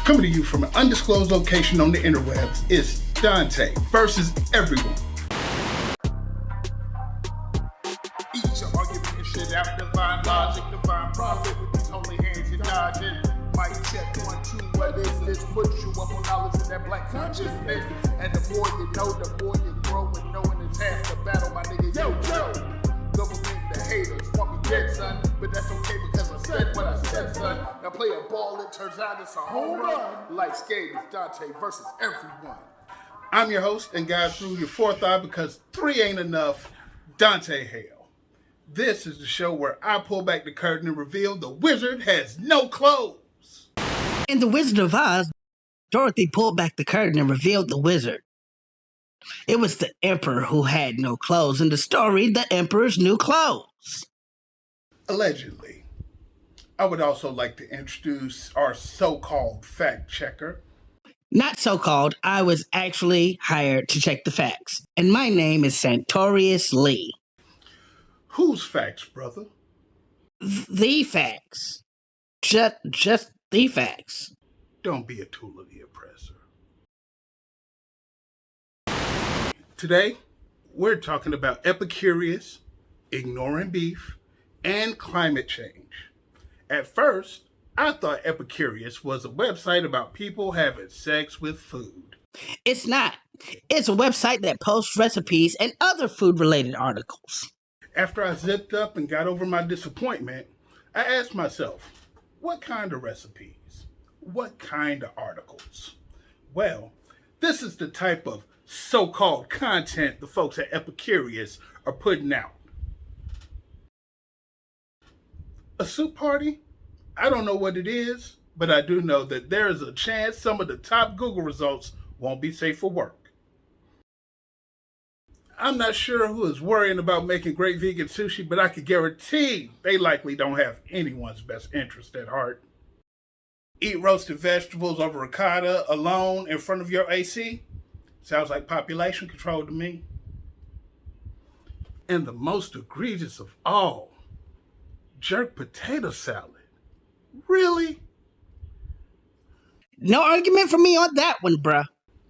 Coming to you from an undisclosed location on the interwebs, it's Dante versus everyone. Each argument and shit out, divine logic, divine profit with these holy hands you're dodging. Mic check 1, 2, what is this? Put you up on knowledge in that black consciousness. And the more you know, the more you grow, and knowing is half the battle, my nigga. Yo. Government, the haters want me dead, son. But that's okay because I said what I said, son. Now play a ball, it turns out it's a home run. Life's game is Dante versus everyone. I'm your host and guide through your fourth eye because 3 ain't enough, Dante Hale. This is the show where I pull back the curtain and reveal the wizard has no clothes. In The Wizard of Oz, Dorothy pulled back the curtain and revealed the wizard. It was the emperor who had no clothes. In the story, the emperor's new clothes. Allegedly. I would also like to introduce our so-called fact checker. Not so-called, I was actually hired to check the facts. And my name is Epicurious Lee. Whose facts, brother? The facts. Just the facts. Don't be a tool of the oppressor. Today, we're talking about Epicurious, ignoring beef, and climate change. At first, I thought Epicurious was a website about people having sex with food. It's not. It's a website that posts recipes and other food-related articles. After I zipped up and got over my disappointment, I asked myself, what kind of recipes? What kind of articles? Well, this is the type of so-called content the folks at Epicurious are putting out. A soup party? I don't know what it is, but I do know that there is a chance some of the top Google results won't be safe for work. I'm not sure who is worrying about making great vegan sushi, but I can guarantee they likely don't have anyone's best interest at heart. Eat roasted vegetables over ricotta alone in front of your AC? Sounds like population control to me. And the most egregious of all, jerk potato salad. Really? No argument for me on that one, bruh.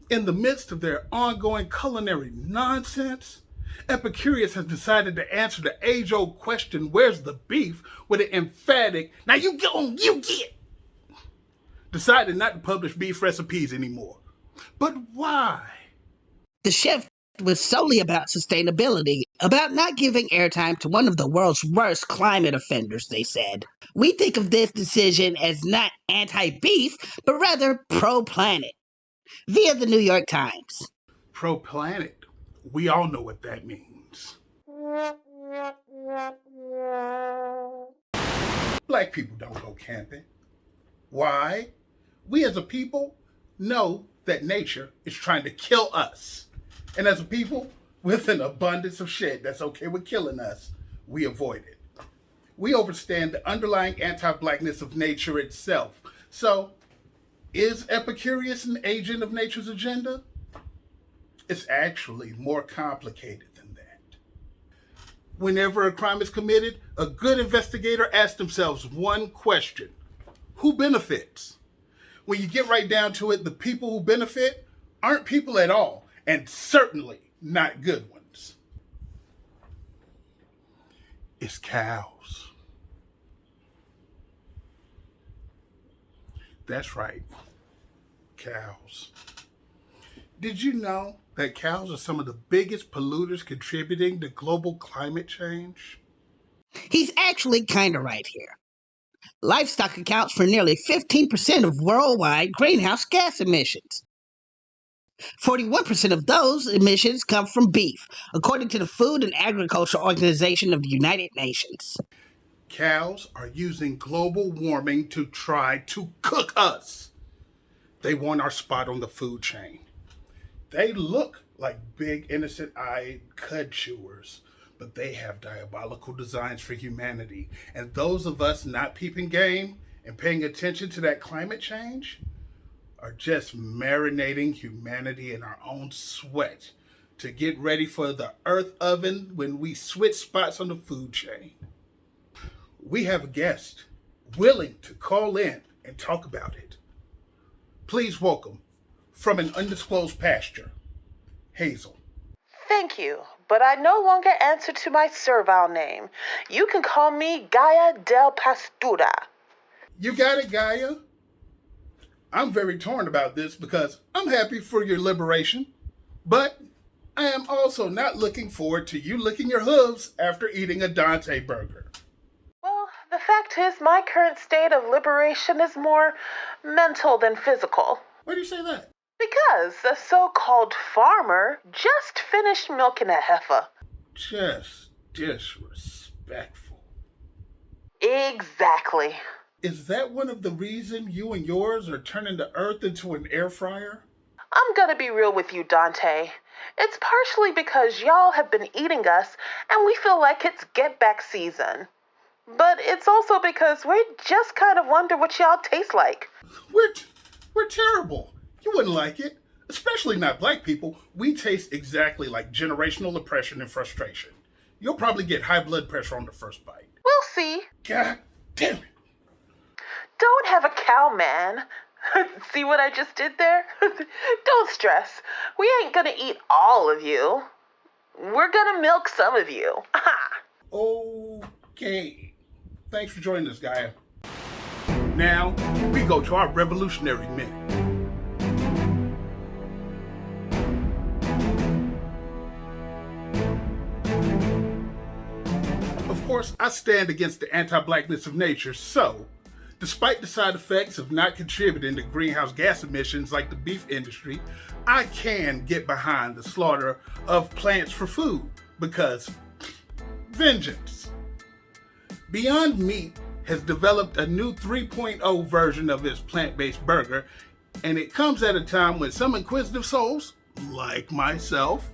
In the midst of their ongoing culinary nonsense, Epicurious has decided to answer the age-old question, where's the beef, with an emphatic, now you get. Decided not to publish beef recipes anymore. But why? The shift was solely about sustainability, about not giving airtime to one of the world's worst climate offenders, they said. We think of this decision as not anti-beef, but rather pro-planet, via the New York Times. Pro-planet. We all know what that means. Black people don't go camping. Why? We as a people know that nature is trying to kill us. And as a people, with an abundance of shit that's okay with killing us, we avoid it. We understand the underlying anti-blackness of nature itself. So, is Epicurious an agent of nature's agenda? It's actually more complicated than that. Whenever a crime is committed, a good investigator asks themselves one question: who benefits? When you get right down to it, the people who benefit aren't people at all, and certainly not good ones. It's cows. That's right, cows. Did you know that cows are some of the biggest polluters contributing to global climate change? He's actually kinda right here. Livestock accounts for nearly 15% of worldwide greenhouse gas emissions. 41% of those emissions come from beef, according to the Food and Agriculture Organization of the United Nations. Cows are using global warming to try to cook us. They want our spot on the food chain. They look like big, innocent-eyed cud chewers, but they have diabolical designs for humanity. And those of us not peeping game and paying attention to that climate change are just marinating humanity in our own sweat to get ready for the earth oven when we switch spots on the food chain. We have a guest willing to call in and talk about it. Please welcome, from an undisclosed pasture, Hazel. Thank you, but I no longer answer to my servile name. You can call me Gaia del Pastura. You got it, Gaia? I'm very torn about this because I'm happy for your liberation, but I am also not looking forward to you licking your hooves after eating a Dante burger. Well, the fact is my current state of liberation is more mental than physical. Why do you say that? Because a so-called farmer just finished milking a heifer. Just disrespectful. Exactly. Is that one of the reasons you and yours are turning the earth into an air fryer? I'm gonna be real with you, Dante. It's partially because y'all have been eating us and we feel like it's get back season. But it's also because we just kind of wonder what y'all taste like. We're terrible. You wouldn't like it. Especially not black people. We taste exactly like generational oppression and frustration. You'll probably get high blood pressure on the first bite. We'll see. God damn it. Don't have a cow, man. See what I just did there? Don't stress. We ain't gonna eat all of you. We're gonna milk some of you. Okay. Thanks for joining us, Gaia. Now, we go to our revolutionary minute. Of course, I stand against the anti-blackness of nature, so despite the side effects of not contributing to greenhouse gas emissions like the beef industry, I can get behind the slaughter of plants for food because vengeance. Beyond Meat has developed a new 3.0 version of its plant-based burger, and it comes at a time when some inquisitive souls, like myself,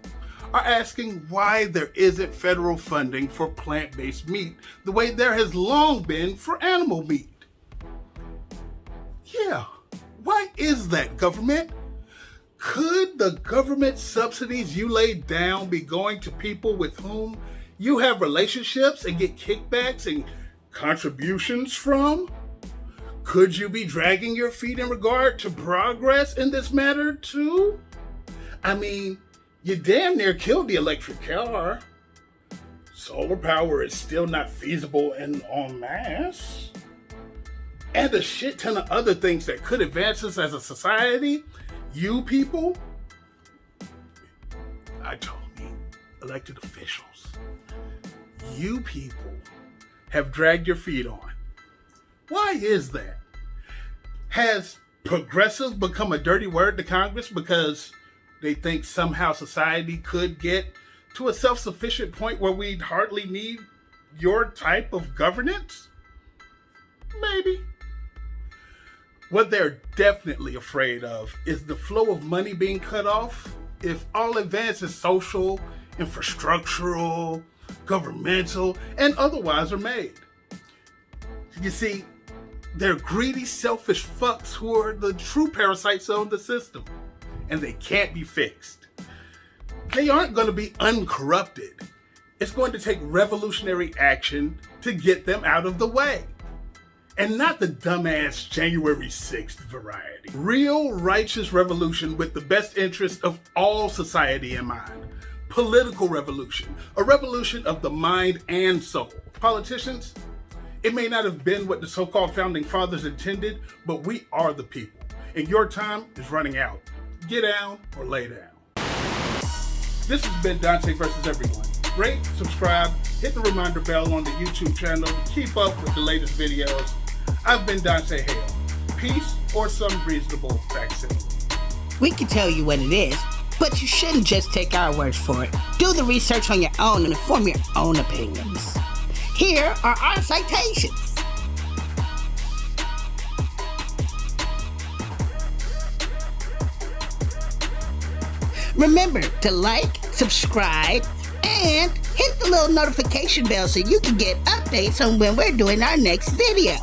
are asking why there isn't federal funding for plant-based meat the way there has long been for animal meat. Yeah, why is that, government? Could the government subsidies you laid down be going to people with whom you have relationships and get kickbacks and contributions from? Could you be dragging your feet in regard to progress in this matter too? I mean, you damn near killed the electric car. Solar power is still not feasible en masse. And a shit ton of other things that could advance us as a society. You people, I told you, elected officials, you people have dragged your feet on. Why is that? Has progressive become a dirty word to Congress because they think somehow society could get to a self-sufficient point where we'd hardly need your type of governance? Maybe. What they're definitely afraid of is the flow of money being cut off if all advances social, infrastructural, governmental, and otherwise are made. You see, they're greedy, selfish fucks who are the true parasites on the system, and they can't be fixed. They aren't going to be uncorrupted. It's going to take revolutionary action to get them out of the way. And not the dumbass January 6th variety. Real righteous revolution with the best interest of all society in mind. Political revolution. A revolution of the mind and soul. Politicians, it may not have been what the so-called founding fathers intended, but we are the people. And your time is running out. Get down or lay down. This has been Dante versus Everyone. Rate, subscribe, hit the reminder bell on the YouTube channel to keep up with the latest videos. I've been Dante Hale. Peace or some reasonable facsimile. We can tell you what it is, but you shouldn't just take our words for it. Do the research on your own and form your own opinions. Here are our citations. Remember to like, subscribe, and hit the little notification bell so you can get updates on when we're doing our next video.